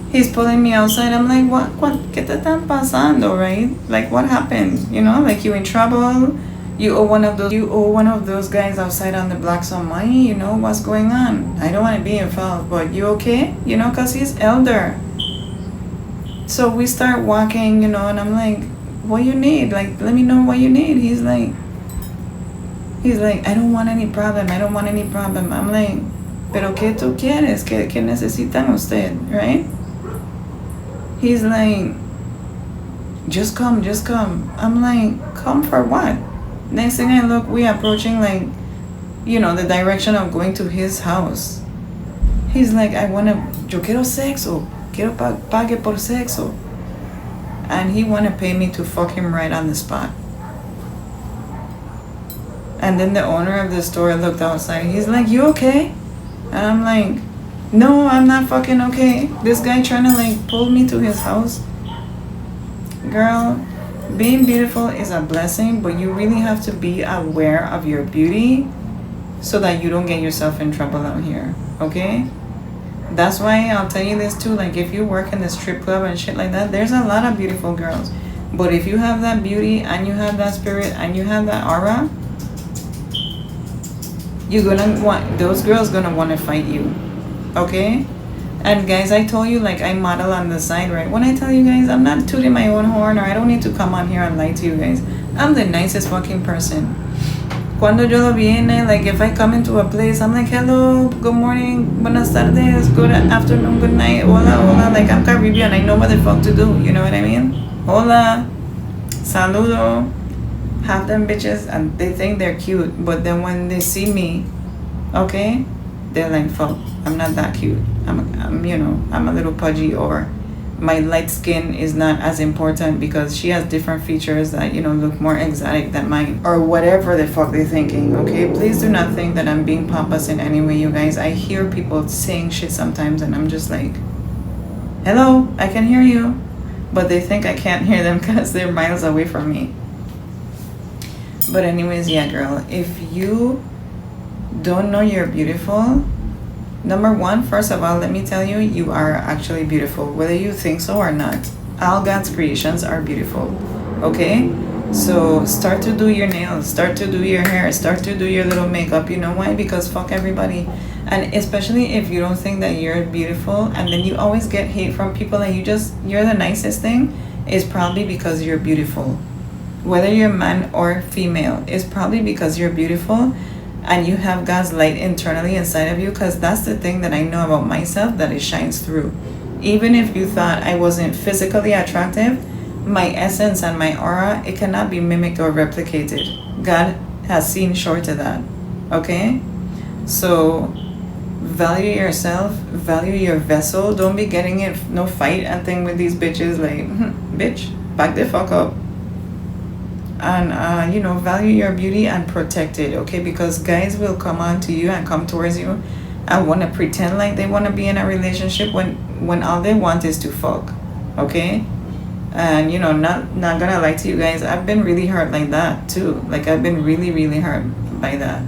A: He's pulling me outside. I'm like, what, ¿qué te están pasando, right? Like, what happened? You know, like, you in trouble? You owe one of those guys outside on the block some money. You know what's going on? I don't want to be involved, but you okay? You know, cause he's elder. So we start walking, you know, and I'm like, what you need? Like, let me know what you need. He's like, I don't want any problem. I don't want any problem. I'm like, pero qué tú quieres? ¿Qué necesitan usted, right? He's like, just come. I'm like, come for what? Next thing I look, we approaching, like, you know, the direction of going to his house. He's like, yo quiero sexo. Quiero pague por sexo. And he wanna pay me to fuck him right on the spot. And then the owner of the store looked outside. He's like, you okay? And I'm like, no, I'm not fucking okay. This guy trying to like pull me to his house. Girl, being beautiful is a blessing, but you really have to be aware of your beauty so that you don't get yourself in trouble out here, okay? That's why I'll tell you this too, like if you work in the strip club and shit like that, there's a lot of beautiful girls. But if you have that beauty and you have that spirit and you have that aura, those girls gonna want to fight you, okay? And guys, I told you, like, I model on the side, right? When I tell you guys, I'm not tooting my own horn, or I don't need to come on here and lie to you guys. I'm the nicest fucking person. Cuando yo lo viene, like, if I come into a place, I'm like, hello, good morning, buenas tardes, good afternoon, good night, hola, like, I'm Caribbean, I know what the fuck to do, you know what I mean? Hola, saludo, half them bitches, and they think they're cute, but then when they see me, okay, they're like, fuck, I'm not that cute. I'm you know, I'm a little pudgy, or my light skin is not as important because she has different features that, you know, look more exotic than mine, or whatever the fuck they're thinking, okay? Please do not think that I'm being pompous in any way, you guys. I hear people saying shit sometimes and I'm just like, hello, I can hear you, but they think I can't hear them because they're miles away from me. But anyways, yeah, girl, if you don't know you're beautiful, number one, first of all, let me tell you, you are actually beautiful, whether you think so or not. All God's creations are beautiful, okay? So start to do your nails, start to do your hair, start to do your little makeup. You know why? Because fuck everybody. And especially if you don't think that you're beautiful, and then you always get hate from people and you're the nicest thing, is probably because you're beautiful. Whether you're man or female, it's probably because you're beautiful and you have God's light internally inside of you, because that's the thing that I know about myself, that it shines through. Even if you thought I wasn't physically attractive, my essence and my aura, it cannot be mimicked or replicated. God has seen short to that, okay? So value yourself, value your vessel. Don't be getting in no fight and thing with these bitches like, bitch, back the fuck up. And you know, value your beauty and protect it, okay? Because guys will come on to you and come towards you and want to pretend like they want to be in a relationship when all they want is to fuck, okay? And you know, not gonna lie to you guys, I've been really hurt like that too. Like, I've been really hurt by that.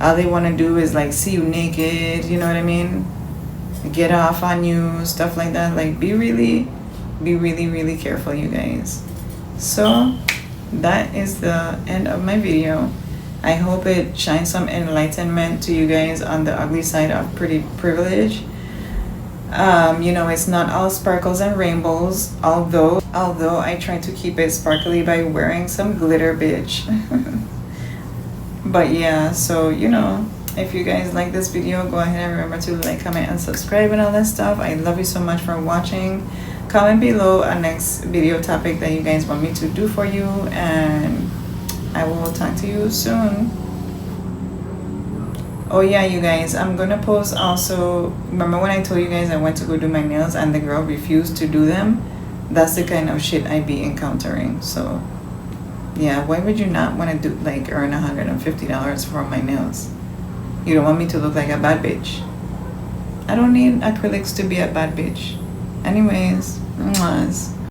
A: All they want to do is like see you naked, you know what I mean? Get off on you, stuff like that. Like, be really careful, you guys. So that is the end of my video. I hope it shines some enlightenment to you guys on the ugly side of pretty privilege. You know, it's not all sparkles and rainbows, although I try to keep it sparkly by wearing some glitter, bitch. But yeah, so you know, if you guys like this video, go ahead and remember to like, comment, and subscribe and all that stuff. I love you so much for watching. Comment below a next video topic that you guys want me to do for you, and I will talk to you soon. Oh yeah, you guys, I'm gonna post also, remember when I told you guys I went to go do my nails and the girl refused to do them? That's the kind of shit I be encountering. So yeah, why would you not want to do, like, earn $150 for my nails? You don't want me to look like a bad bitch. I don't need acrylics to be a bad bitch. Anyways, mwahs.